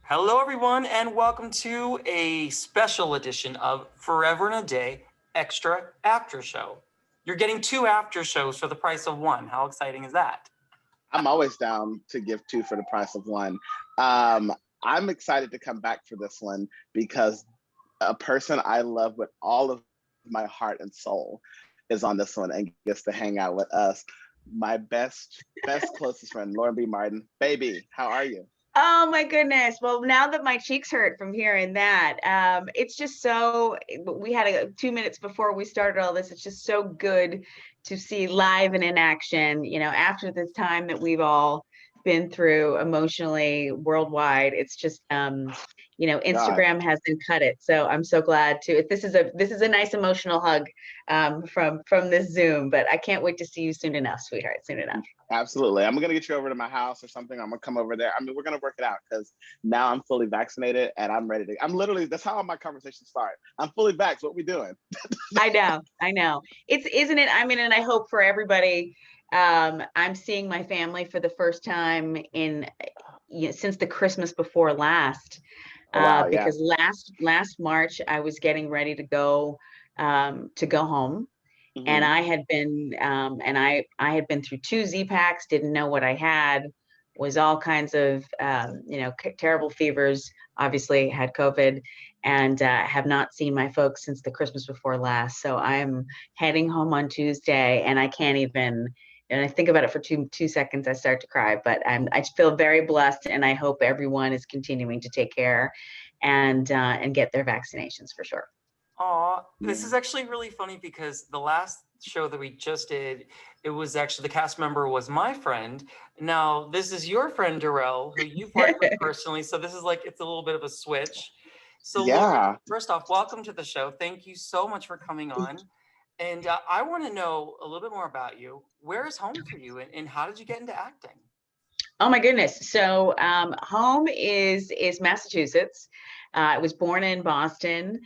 Hello, everyone, and welcome to a special edition of Forever in a Day Extra After Show. You're getting two after shows for the price of one. How exciting is that? I'm always down to give two for the price of one. Um, I'm excited to come back for this one because a person I love with all of my heart and soul is on this one and gets to hang out with us. My best, closest friend, Lauren B. Martin. Baby, how are you? Oh my goodness. Well, now that my cheeks hurt from hearing that, it's just so, we had 2 minutes before we started all this. It's just so good to see live and in action, after this time that we've all been through emotionally worldwide. It's just, God, Instagram hasn't cut it. So I'm so glad to, this is a nice emotional hug from this Zoom, but I can't wait to see you soon enough, sweetheart, soon enough. absolutely. I'm gonna get you over to my house or something. I'm gonna come over there. I mean, we're gonna work it out because now I'm fully vaccinated and I'm ready to. I'm literally. That's how my conversations start. I'm fully vaxxed. What we doing? I know. Isn't it? I mean, and I hope for everybody. I'm seeing my family for the first time since the Christmas before last, Oh wow, yeah. because last March I was getting ready to go home, and Hmm. I had been through two Z packs, didn't know what I had, was all kinds of terrible fevers. Obviously, had COVID, and have not seen my folks since the Christmas before last. So I'm heading home on Tuesday, and I can't even. And I think about it for two seconds, I start to cry. But I feel very blessed, and I hope everyone is continuing to take care and get their vaccinations for sure. Aw, this Yeah. is actually really funny because the last show that we just did, it was actually the cast member was my friend. Now, this is your friend, Dorell, who you've worked with personally. So this is like, it's a little bit of a switch. So, Lauren, Yeah. first off, welcome to the show. Thank you so much for coming on. And I want to know a little bit more about you. Where is home for you, and how did you get into acting? Oh my goodness. So home is Massachusetts. I was born in Boston,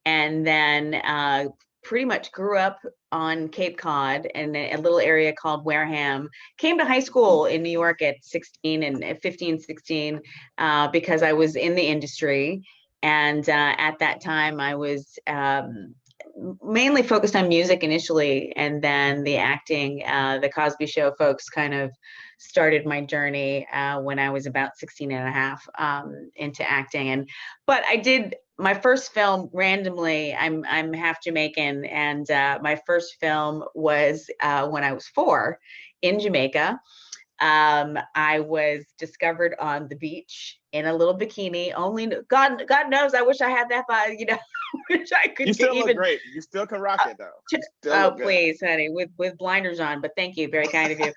and then pretty much grew up on Cape Cod in a little area called Wareham. Came to high school in New York at 16 and at 15, 16, because I was in the industry. And at that time, I was mainly focused on music initially, and then the acting. The Cosby Show folks kind of started my journey when I was about 16 and a half, into acting. But I did my first film randomly. I'm half Jamaican, and my first film was when I was 4 in Jamaica. I was discovered on the beach in a little bikini. Only God knows, I wish I had that body, which I You could still look even. great. You still can rock it though. You still Oh, look good. please, honey, with blinders on. But thank you, very kind of you.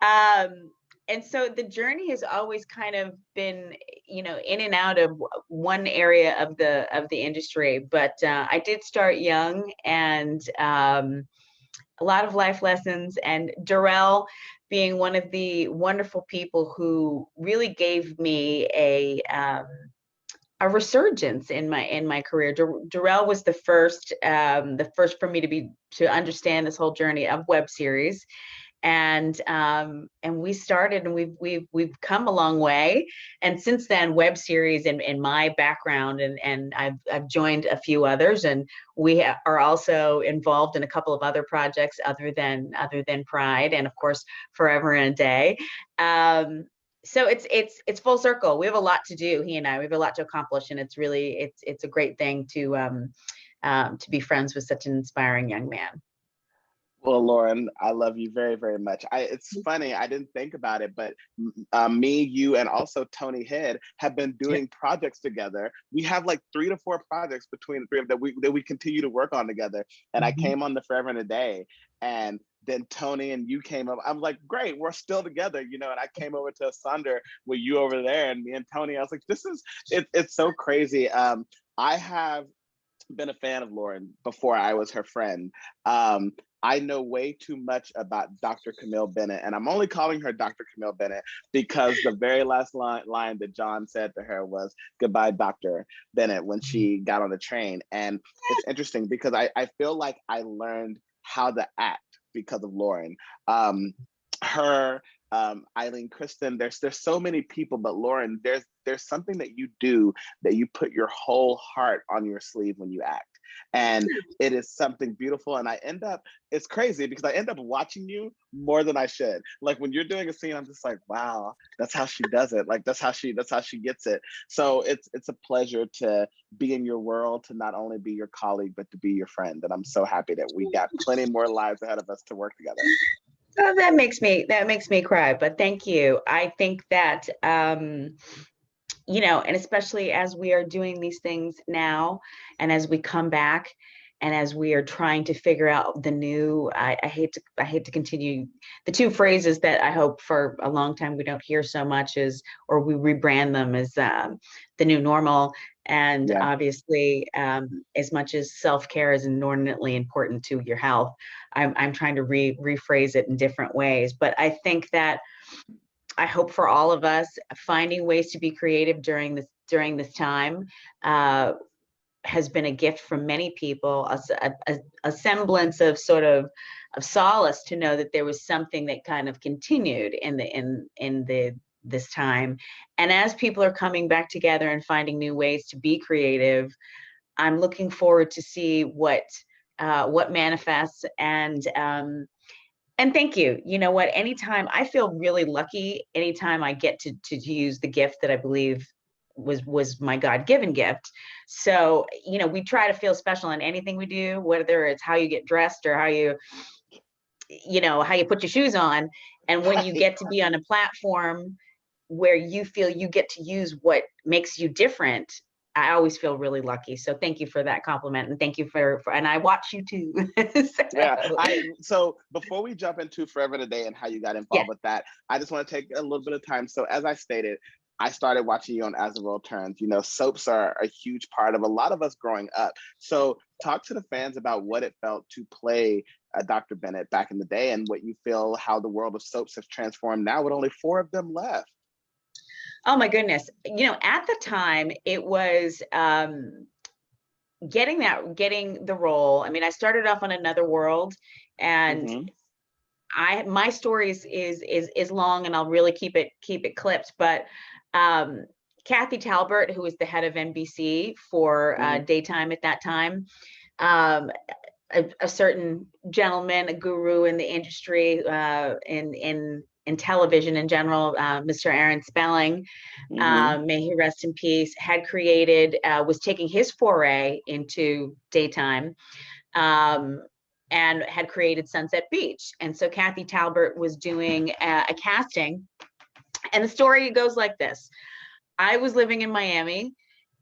Um, and so the journey has always kind of been, in and out of one area of the industry. But I did start young, and a lot of life lessons. And Dorell being one of the wonderful people who really gave me a resurgence in my career. Dorell was the first for me to understand this whole journey of web series, and we started, and we've come a long way. And since then, web series in my background, and I've joined a few others, and we are also involved in a couple of other projects other than Pride, and of course Forever and a Day. So it's full circle. We have a lot to do. He and I, we have a lot to accomplish, and it's a great thing to be friends with such an inspiring young man. Well, Lauren, I love you very, very much. It's funny, I didn't think about it, but me, you, and also Tony Head have been doing projects together. We have like 3 to 4 projects between the three of them that we continue to work on together. And I Mhm. came on the Forever and a Day, and then Tony and you came up. I'm like, great, we're still together, And I came over to Asunder with you over there, and me and Tony. I was like, it's so crazy. I have been a fan of Lauren before I was her friend. Um, I know way too much about Dr. Camille Bennett, and I'm only calling her Dr. Camille Bennett because the very last line that John said to her was "Goodbye, Dr. Bennett" when she got on the train. And it's interesting because I feel like I learned how to act because of Lauren. Her Eileen, Kristen, there's so many people, but Lauren, there's something that you do that you put your whole heart on your sleeve when you act. And it is something beautiful. And it's crazy because I end up watching you more than I should. Like when you're doing a scene, I'm just like, wow, that's how she does it. Like that's how she gets it. So it's a pleasure to be in your world, to not only be your colleague, but to be your friend. And I'm so happy that we got plenty more lives ahead of us to work together. Oh, that makes me cry, but thank you. I think that, you know, and especially as we are doing these things now, and as we come back, and as we are trying to figure out the new, I hate to continue the two phrases that I hope for a long time we don't hear so much is, or we rebrand them as the new normal. And Yeah. obviously, as much as self-care is inordinately important to your health, I'm trying to rephrase it in different ways. But I think that I hope for all of us finding ways to be creative during this time has been a gift for many people, a semblance of sort of solace to know that there was something that kind of continued in this time. And as people are coming back together and finding new ways to be creative, I'm looking forward to see what manifests. And thank you. You know what? Anytime I feel really lucky, anytime I get to use the gift that I believe was my God-given gift. So, you know, we try to feel special in anything we do, whether it's how you get dressed or how you put your shoes on. And when you get to be on a platform where you feel you get to use what makes you different, I always feel really lucky. So thank you for that compliment, and thank you for and I watch you too. So before we jump into Forever Today and how you got involved with that, I just want to take a little bit of time. So as I stated, I started watching you on As the World Turns. You know, soaps are a huge part of a lot of us growing up. So talk to the fans about what it felt to play Dr. Bennett back in the day, and what you feel how the world of soaps has transformed now with only 4 of them left. Oh my goodness. You know, at the time it was getting the role. I mean, I started off on Another World, and my story is long, and I'll really keep it clipped. But Kathy Talbert, who was the head of NBC for daytime at that time, a certain gentleman, a guru in the industry, in television in general, Mr. Aaron Spelling, may he rest in peace, had created, was taking his foray into daytime, and had created Sunset Beach. And so Kathy Talbert was doing a casting, and the story goes like this. I was living in Miami,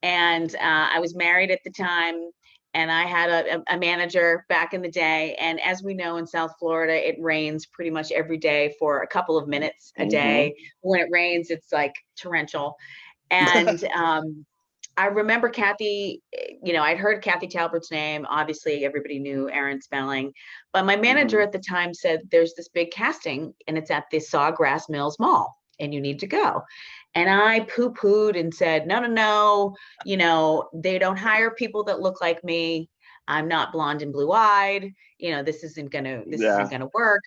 and I was married at the time, and I had a manager back in the day. And as we know, in South Florida, it rains pretty much every day for a couple of minutes a day. When it rains, it's like torrential. And I remember Kathy, you know, I'd heard Kathy Talbert's name. Obviously, everybody knew Aaron Spelling. But my manager at the time said, there's this big casting, and it's at the Sawgrass Mills Mall, and you need to go. And I poo-pooed and said, no, you know, they don't hire people that look like me. I'm not blonde and blue-eyed. You know, this isn't gonna work.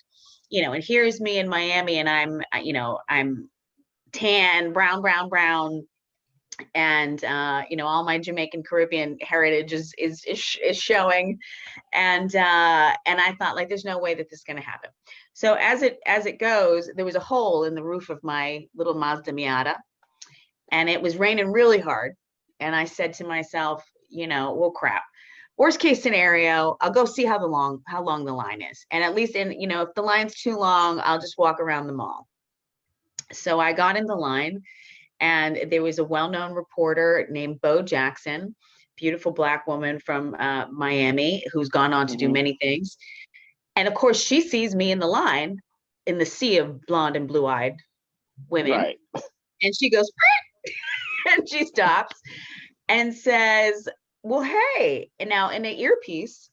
You know, and here's me in Miami, and I'm tan, brown, and you know, all my Jamaican Caribbean heritage is showing. And I thought, like, there's no way that this is gonna happen. So as it goes, there was a hole in the roof of my little Mazda Miata, and it was raining really hard. And I said to myself, you know, well, crap. Worst case scenario, I'll go see how long the line is. And at least you know, if the line's too long, I'll just walk around the mall. So I got in the line, and there was a well-known reporter named Bo Jackson, beautiful Black woman from Miami, who's gone on to do many things. And of course, she sees me in the line in the sea of blonde and blue-eyed women. Right. And she goes, and she stops and says, well, hey. And now in an earpiece,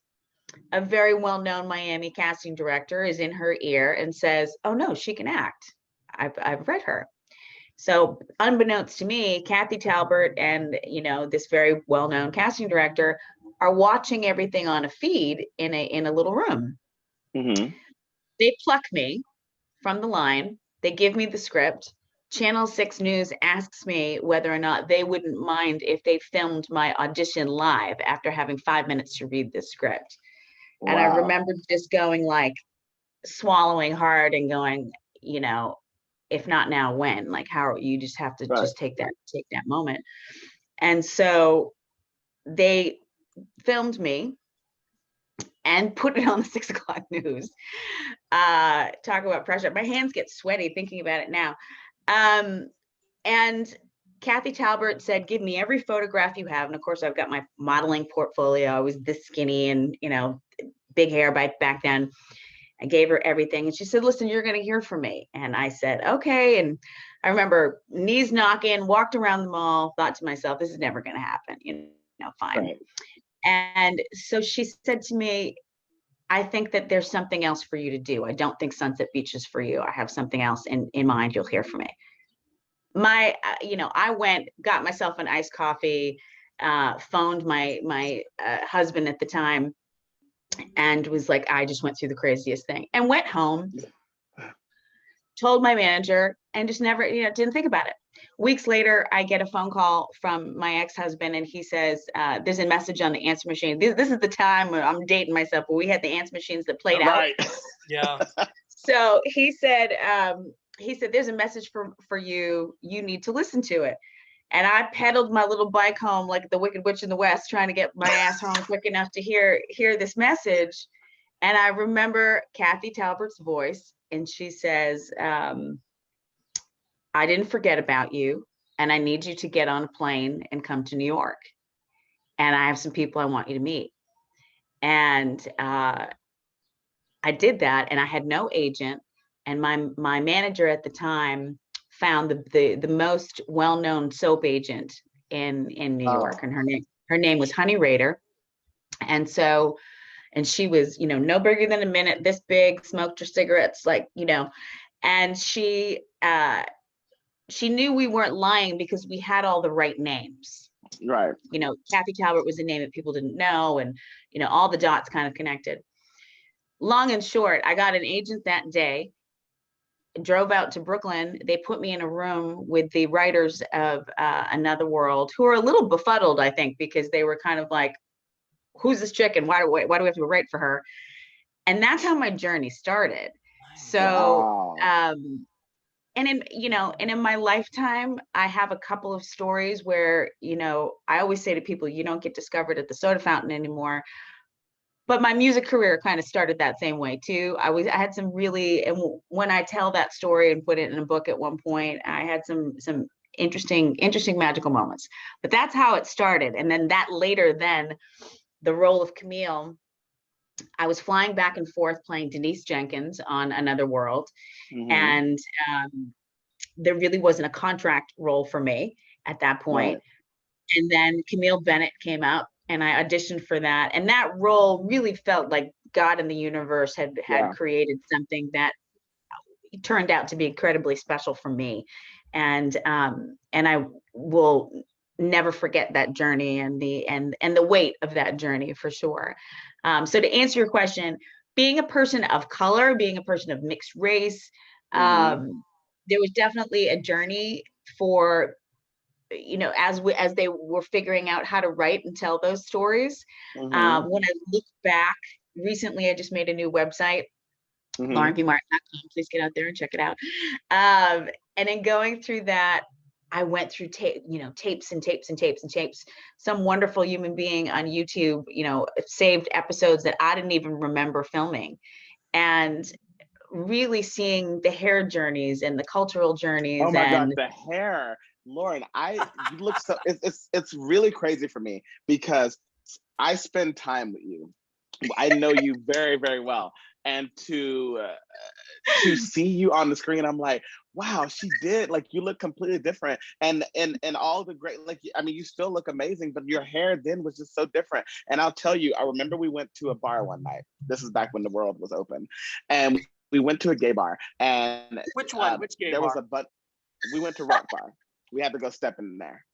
a very well-known Miami casting director is in her ear and says, oh no, she can act. I've read her. So unbeknownst to me, Kathy Talbert and, you know, this very well-known casting director are watching everything on a feed in a little room. They pluck me from the line They give me the script. Channel 6 News asks me whether or not they wouldn't mind if they filmed my audition live after having 5 minutes to read the script. And I Wow. remember just going like, swallowing hard and going, if not now, when? Like, how you just have to Right. just take that moment. And so they filmed me and put it on the 6 o'clock news. Talk about pressure. My hands get sweaty thinking about it now. And Kathy Talbert said, give me every photograph you have. And of course, I've got my modeling portfolio. I was this skinny and, big hair back then. I gave her everything. And she said, listen, you're going to hear from me. And I said, okay. And I remember knees knocking, walked around the mall, thought to myself, this is never going to happen. Fine. Right. And so she said to me, I think that there's something else for you to do. I don't think Sunset Beach is for you. I have something else in mind. You'll hear from me. I went, got myself an iced coffee, phoned my husband at the time, and was like, I just went through the craziest thing, and went home, told my manager, and just never, didn't think about it. Weeks later, I get a phone call from my ex-husband, and he says, there's a message on the answer machine. This is the time when I'm dating myself, but we had the answer machines that played out. Right. Yeah. So he said, there's a message for you. You need to listen to it. And I pedaled my little bike home like the Wicked Witch in the West, trying to get my ass home quick enough to hear this message. And I remember Kathy Talbert's voice, and she says, I didn't forget about you, and I need you to get on a plane and come to New York. And I have some people I want you to meet. And I did that, and I had no agent. And my manager at the time found the most well-known soap agent in New York, and her name was Honey Rader. And she was, no bigger than a minute, this big, smoked her cigarettes, and she knew we weren't lying because we had all the right names. Right. Kathy Talbert was a name that people didn't know, and all the dots kind of connected. Long and short, I got an agent that day, drove out to Brooklyn. They put me in a room with the writers of Another World, who are a little befuddled, I think, because they were kind of like, who's this chick and why do we have to write for her? And that's how my journey started. So, wow. and in my lifetime, I have a couple of stories where, I always say to people, you don't get discovered at the soda fountain anymore. But my music career kind of started that same way too. I had some really, and when I tell that story and put it in a book at one point, I had some interesting magical moments. But that's how it started. And then the role of Camille, I was flying back and forth playing Denise Jenkins on Another World. Mm-hmm. And there really wasn't a contract role for me at that point. Right. And then Camille Bennett came up, and I auditioned for that. And that role really felt like God in the universe had created something that turned out to be incredibly special for me. And I will never forget that journey and the weight of that journey, for sure. So to answer your question, being a person of color, being a person of mixed race, there was definitely a journey for, as they were figuring out how to write and tell those stories. When I look back recently, I just made a new website, laurenvmartin.com. Please get out there and check it out. And in going through that, I went through tapes and tapes and tapes and tapes. Some wonderful human being on YouTube, saved episodes that I didn't even remember filming, and really seeing the hair journeys and the cultural journeys. Oh my God, the hair. Lauren, you look so, it's really crazy for me because I spend time with you. I know you very, very well. And to see you on the screen, I'm like, wow, she did. Like, you look completely different. And all the great, you still look amazing, but your hair then was just so different. And I'll tell you, I remember we went to a bar one night. This is back when the world was open. And we went to a gay bar. And which one? Which gay bar? We went to Rock Bar. We had to go step in there.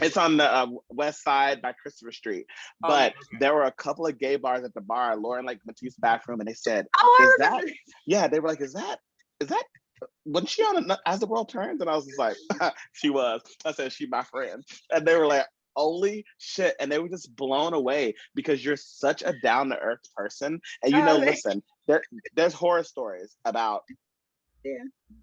It's on the west side by Christopher Street. But there were a couple of gay bars at the bar. Lauren went to use the bathroom, and they said, "Is that?" Yeah, they were like, "Is that wasn't she on As the World Turns? And I was just like, she was. I said, she my friend. And they were like, holy shit. And they were just blown away because you're such a down to earth person. And listen, there's horror stories about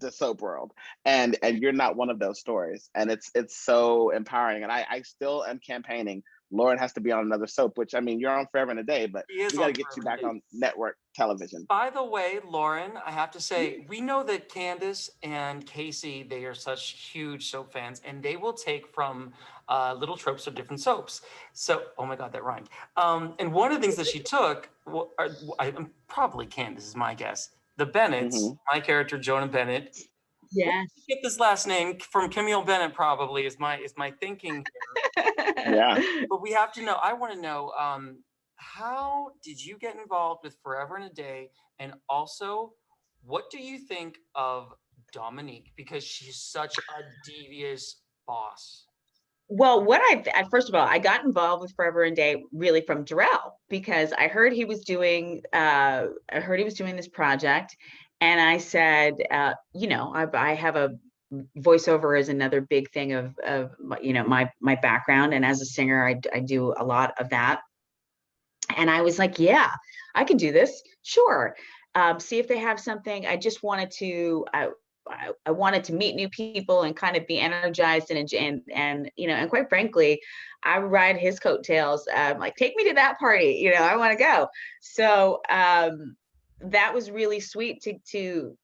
the soap world, and you're not one of those stories. And it's so empowering. And I still am campaigning. Lauren has to be on another soap, which, I mean, you're on Forever and a Day, but we got to get you back on network television. By the way, Lauren, I have to say, we know that Candace and Casey, they are such huge soap fans, and they will take from little tropes of different soaps. So, oh my God, that rhymed. And one of the things that she took, probably Candace is my guess. The Bennetts, my character, Jonah Bennett. Yes. Get this last name from Camille Bennett, probably is my thinking here. Yeah. But we have to know, I want to know, how did you get involved with Forever and a Day? And also, what do you think of Dominique? Because she's such a devious boss. Well, first of all, I got involved with Forever and a Day really from Dorell, because I heard he was doing this project, and I said, I have a voiceover is another big thing of my background, and as a singer, I do a lot of that. And I was like, yeah, I can do this, sure. See if they have something. I just wanted to. I wanted to meet new people and kind of be energized and quite frankly, I ride his coattails. Like, take me to that party, I want to go. So that was really sweet to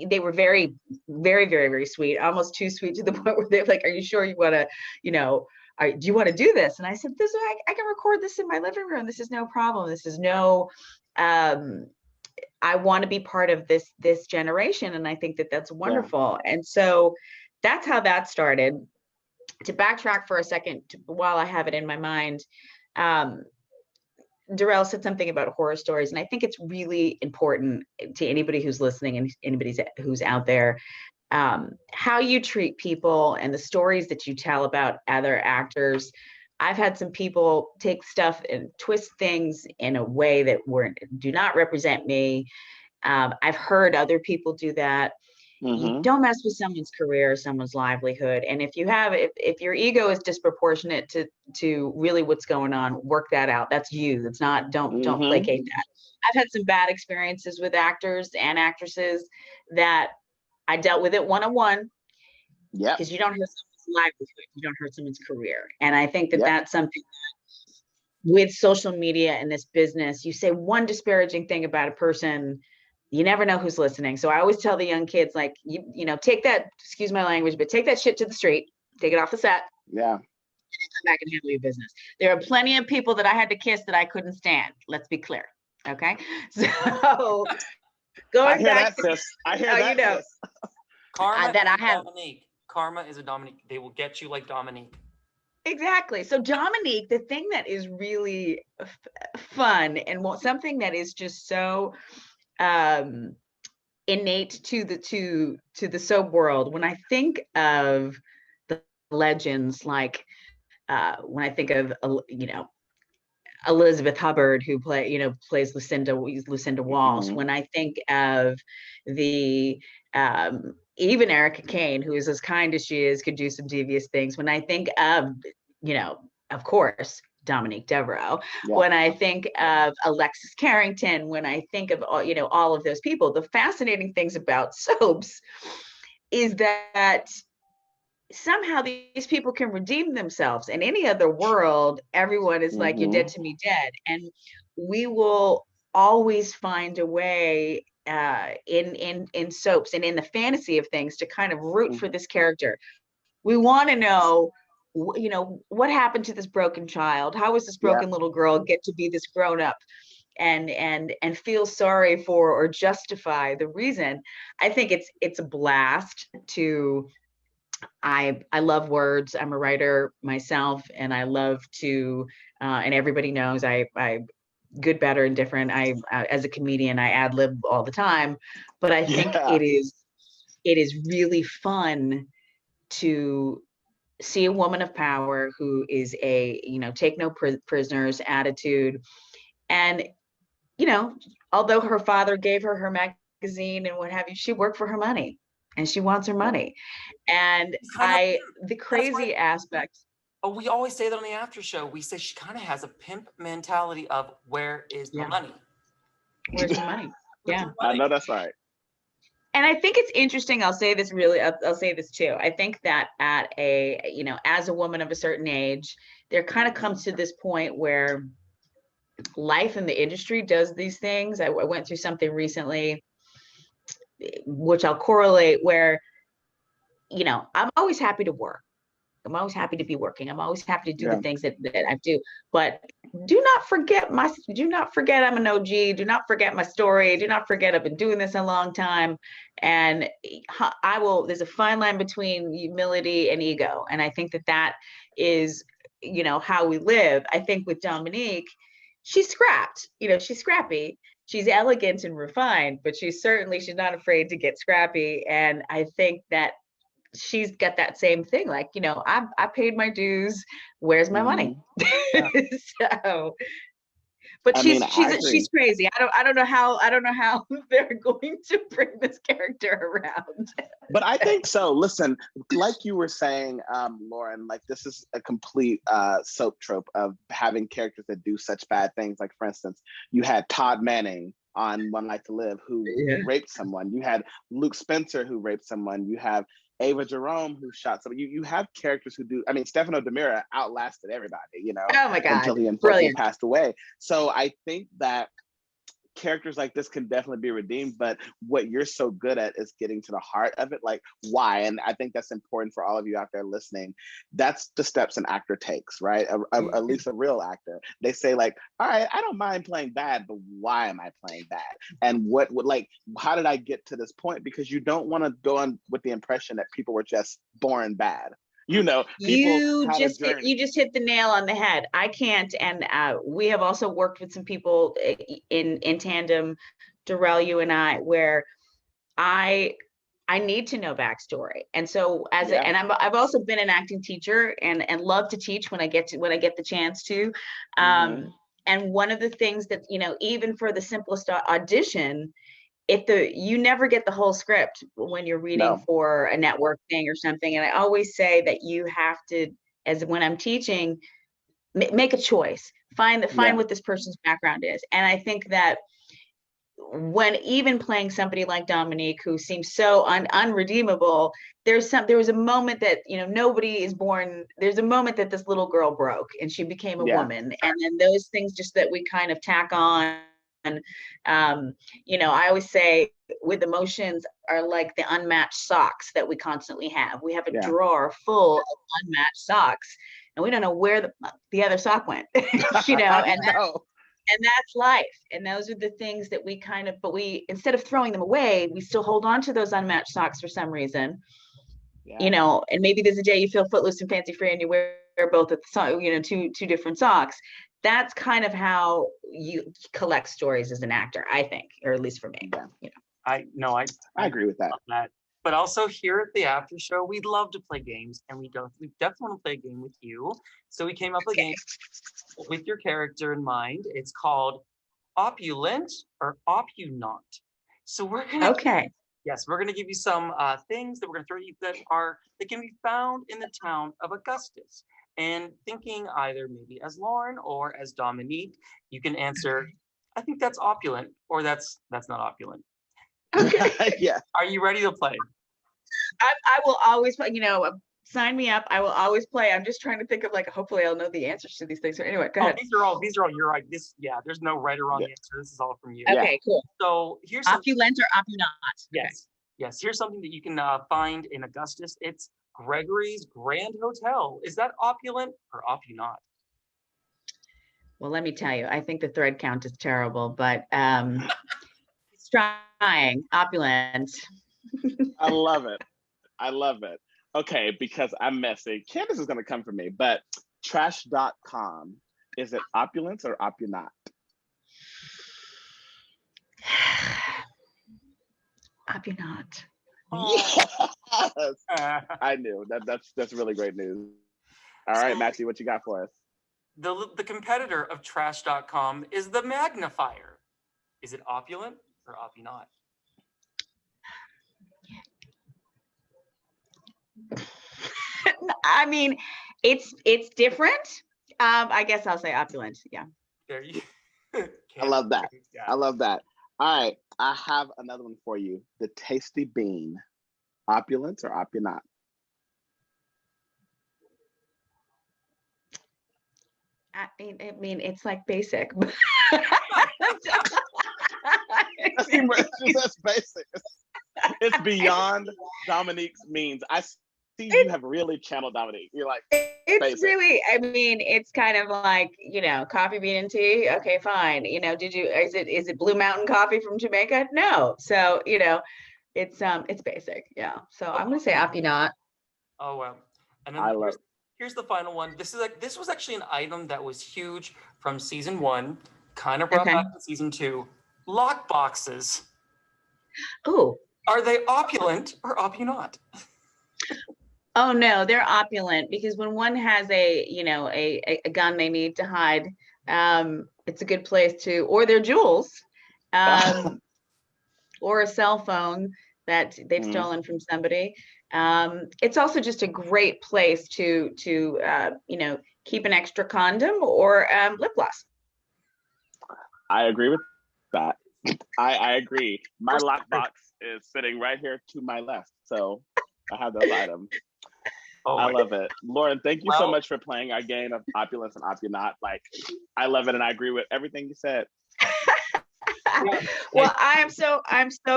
they were very, very, very, very sweet, almost too sweet to the point where they're like, are you sure you want to, do you want to do this? And I said, I can record this in my living room. This is no problem. This is no, I want to be part of this generation. And I think that that's wonderful. Yeah. And so that's how that started. To backtrack for a second, while I have it in my mind, Dorell said something about horror stories, and I think it's really important to anybody who's listening and anybody who's out there, how you treat people and the stories that you tell about other actors. I've had some people take stuff and twist things in a way that do not represent me. I've heard other people do that. You don't mess with someone's career, someone's livelihood. And if your ego is disproportionate to really what's going on, work that out. That's you. That's not, don't placate that. I've had some bad experiences with actors and actresses that I dealt with it one-on-one. Yeah. Because you don't hurt someone's livelihood, you don't hurt someone's career. And I think that that's something that, with social media and this business, you say one disparaging thing about a person, you never know who's listening. So I always tell the young kids, like, take that, excuse my language, but take that shit to the street, take it off the set. Yeah. And come back and handle your business. There are plenty of people that I had to kiss that I couldn't stand. Let's be clear. Okay. So going back to, I hear that, sis. Karma that I have. Dominique. Karma is a Dominique. They will get you like Dominique. Exactly. So Dominique, the thing that is really fun and something that is just so innate to the soap world, when I think of the legends, like when I think of Elizabeth Hubbard, who plays Lucinda Walsh, when I think of the even Erica Kane, who is as kind as she is, could do some devious things. When I think of, of course, Dominique Devereaux, when I think of Alexis Carrington, when I think of all of those people, the fascinating things about soaps is that somehow these people can redeem themselves. In any other world, everyone is like, you're dead to me, dead. And we will always find a way in soaps and in the fantasy of things to kind of root for this character. We want to know, what happened to this broken child? How was this broken little girl get to be this grown up and feel sorry for or justify the reason? I think it's a blast to. I love words. I'm a writer myself, and I love to, and everybody knows I good, better, and different. I as a comedian, I ad lib all the time, but I think it is really fun to see a woman of power who is a take no prisoners attitude, and although her father gave her magazine and what have you, she worked for her money. and she wants her money. And the crazy aspect. Oh, we always say that on the after show. We say she kind of has a pimp mentality of where is my money? Where's the money? Yeah, I know that's right. And I think it's interesting. I'll say this really. I'll say this too. I think that at as a woman of a certain age, there kind of comes to this point where life in the industry does these things. I went through something recently, which I'll correlate where, I'm always happy to work. I'm always happy to be working. I'm always happy to do the things that I do. But do not forget I'm an OG. Do not forget my story. Do not forget I've been doing this a long time. And there's a fine line between humility and ego. And I think that is, how we live. I think with Dominique, she's scrapped, she's scrappy. She's elegant and refined, but she's not afraid to get scrappy. And I think that she's got that same thing, like, I paid my dues, where's my money? So, but she's crazy. I don't know how they're going to bring this character around. But I think so. Listen, like you were saying, Lauren, like this is a complete soap trope of having characters that do such bad things. Like, for instance, you had Todd Manning on One Life to Live who raped someone. You had Luke Spencer who raped someone. You have Ava Jerome who shot someone. You have characters who do. I mean, Stefano DiMera outlasted everybody, Oh my God, until he unfortunately passed away. So I think that characters like this can definitely be redeemed, but what you're so good at is getting to the heart of it, like why. And I think that's important for all of you out there listening. That's the steps an actor takes, right? At least a real actor. They say like, all right, I don't mind playing bad, but why am I playing bad? And how did I get to this point? Because you don't want to go on with the impression that people were just born bad. You just hit the nail on the head. I can't, and we have also worked with some people in tandem, Dorell, you and I, where I need to know backstory. And so I've also been an acting teacher and love to teach when I get the chance to. And one of the things that, even for the simplest audition, you never get the whole script when you're reading for a network thing or something. And I always say that you have to, when I'm teaching, make a choice, find what this person's background is. And I think that when even playing somebody like Dominique, who seems so unredeemable, there was a moment that, nobody is born. There's a moment that this little girl broke and she became a woman. And then those things just that we kind of tack on. And, I always say with emotions are like the unmatched socks that we constantly have. We have a drawer full of unmatched socks and we don't know where the other sock went, and that's life. And those are the things that we instead of throwing them away, we still hold on to those unmatched socks for some reason, and maybe there's a day you feel footloose and fancy free and you wear both at the two different socks. That's kind of how you collect stories as an actor, I think, or at least for me. I agree with that. But also here at the After Show, we'd love to play games, and we definitely want to play a game with you. So we came up with a game with your character in mind. It's called Opulent or Opulent. So we're gonna we're gonna give you some things that we're gonna throw at you that can be found in the town of Augustus. And thinking either maybe as Lauren or as Dominique, you can answer, I think that's opulent, or that's not opulent. Okay. Are you ready to play? I will always play, sign me up. I will always play. I'm just trying to think of hopefully I'll know the answers to these things. So anyway, go ahead. These are all your right. There's no right or wrong answer. This is all from you. Okay, cool. So here's opulent or opulent. Yes. Yes. Here's something that you can find in Augustus. It's Gregory's Grand Hotel. Is that opulent or opulent? Well, let me tell you, I think the thread count is terrible, but it's trying. Opulent. I love it. Okay, because I'm messy. Candace is going to come for me, but trash.com, is it opulence or opulent? Opulent. Yes! I knew that's really great news. All right, Matthew, what you got for us? The competitor of trash.com is the magnifier. Is it opulent or opulent? I mean, it's different. I guess I'll say opulent. Yeah. There you. I love that. Yeah. I love that. All right, I have another one for you. The tasty bean. Opulence or opulent? I mean, it's like basic. That's basic. It's beyond Dominique's means. I see you have really channeled Dominique. You're like, it's basic. really, I mean, it's kind of like, coffee, bean, and tea. Okay, fine. Is it Blue Mountain coffee from Jamaica? No. So, it's basic. Yeah. So I'm gonna say opulent. Oh wow. And I then love here's the final one. This was actually an item that was huge from season 1, kind of brought Okay. back in season 2. Lock boxes. Oh. Are they opulent or opulent? Oh no, they're opulent because when one has a gun they need to hide, it's a good place to, or their jewels, or a cell phone that they've stolen from somebody. It's also just a great place to keep an extra condom or lip gloss. I agree with that. I agree. My lockbox is sitting right here to my left, so I have those items. Oh, I love it. Lauren, thank you so much for playing our game of opulence and opulent. Like, I love it, and I agree with everything you said. Well, I'm so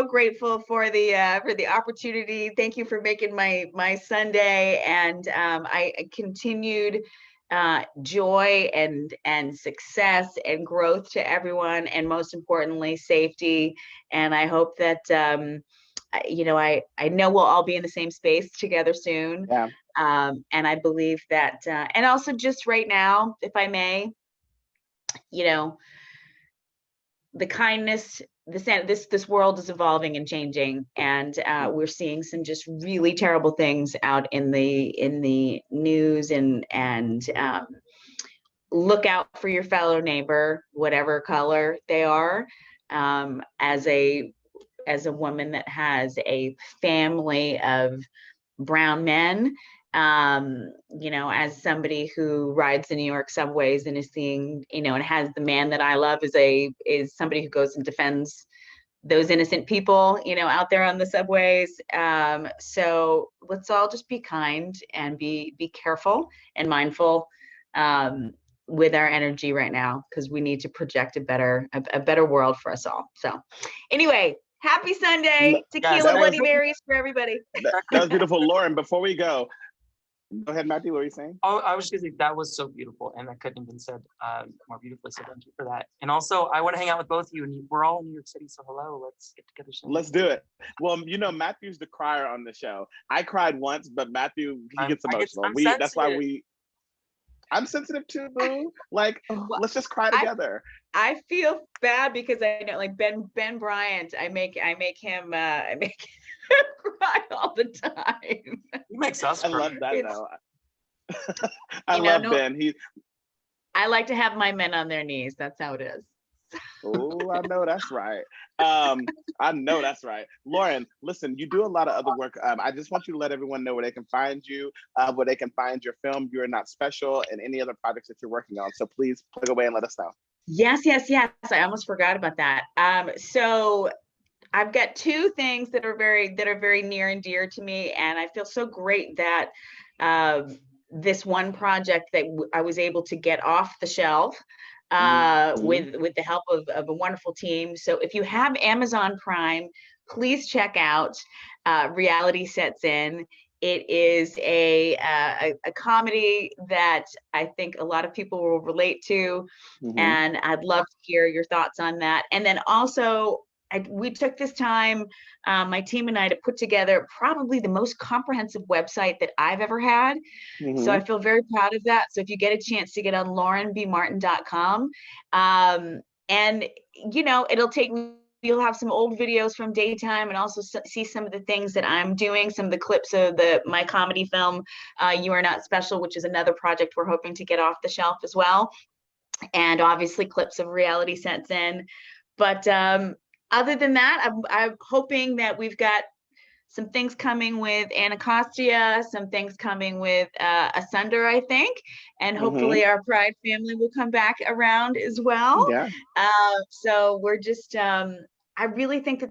grateful for the opportunity. Thank you for making my Sunday, and I continued joy and success and growth to everyone, and most importantly, safety. And I hope that I know we'll all be in the same space together soon. Yeah. And I believe that, and also just right now, if I may, the kindness, this world is evolving and changing, and we're seeing some just really terrible things out in the news, and look out for your fellow neighbor, whatever color they are. As a woman that has a family of brown men, as somebody who rides the New York subways and is seeing, and has the man that I love is somebody who goes and defends those innocent people, out there on the subways. So let's all just be kind and be careful and mindful with our energy right now, because we need to project a better world for us all. So anyway, happy Sunday. Tequila Bloody Marys for everybody. That was beautiful. Lauren, before we go ahead, Matthew, what were you saying? Oh, I was just saying that was so beautiful, and that couldn't have been said more beautifully. So thank you for that. And also, I want to hang out with both of you, and we're all in New York City, so hello, let's get together soon. Let's do it. Well, Matthew's the crier on the show. I cried once, but Matthew, he gets emotional. That's why I'm sensitive too, boo. Like, let's just cry together. I feel bad because I know, like Ben Bryant, I make him cry all the time. He makes us cry. I love that though. I love Ben. I like to have my men on their knees. That's how it is. Oh, I know that's right. I know that's right. Lauren, listen, you do a lot of other work. I just want you to let everyone know where they can find you, where they can find your film, You're Not Special, and any other projects that you're working on. So please plug away and let us know. Yes. I almost forgot about that. So I've got two things that are very near and dear to me, and I feel so great that this one project that I was able to get off the shelf with the help of a wonderful team. So if you have Amazon Prime, please check out Reality Sets In. It is a comedy that I think a lot of people will relate to, and I'd love to hear your thoughts on that. And then also, we took this time, my team and I, to put together probably the most comprehensive website that I've ever had. So I feel very proud of that. So if you get a chance to get on laurenbmartin.com, and it'll take, you'll have some old videos from daytime, and also see some of the things that I'm doing, some of the clips of my comedy film, You Are Not Special, which is another project we're hoping to get off the shelf as well. And obviously clips of Reality Sets In. But other than that, I'm hoping that we've got some things coming with Anacostia, some things coming with Asunder, I think, and hopefully our Pride family will come back around as well. Yeah. So we're just, I really think that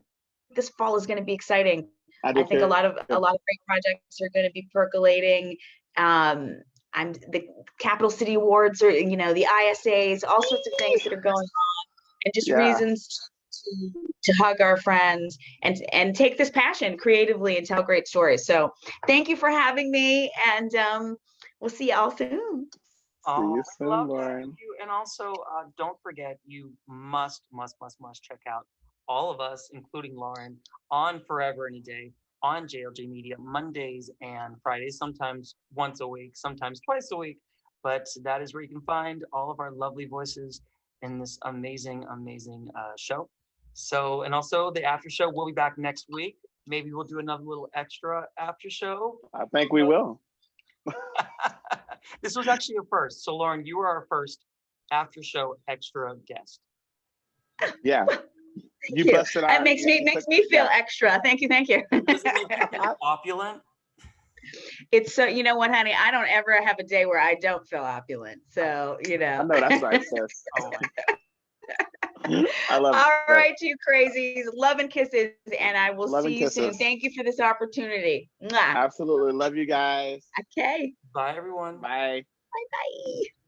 this fall is going to be exciting. I think too. a lot of great projects are going to be percolating. The Capital City Awards, or the ISAs, all sorts of things that are going on, and just reasons to hug our friends and take this passion creatively and tell great stories. So thank you for having me, and we'll see y'all soon. See you soon, love Lauren. you. And also, don't forget, you must check out all of us, including Lauren, on Forever and a Day on JLJ Media, Mondays and Fridays, sometimes once a week, sometimes twice a week. But that is where you can find all of our lovely voices in this amazing show. So, and also the after show, we'll be back next week. Maybe we'll do another little extra after show. I think we will. This was actually a first. So Lauren, you were our first after show extra guest. Yeah. You busted out. That makes me feel extra. Thank you. Does it make you feel opulent? It's so, you know what, honey, I don't ever have a day where I don't feel opulent. So, I know that's right, sis. Oh my God. I love it. All right, you crazies. Love and kisses, and I will see you soon. Thank you for this opportunity. Mwah. Absolutely. Love you guys. Okay. Bye, everyone. Bye. Bye-bye.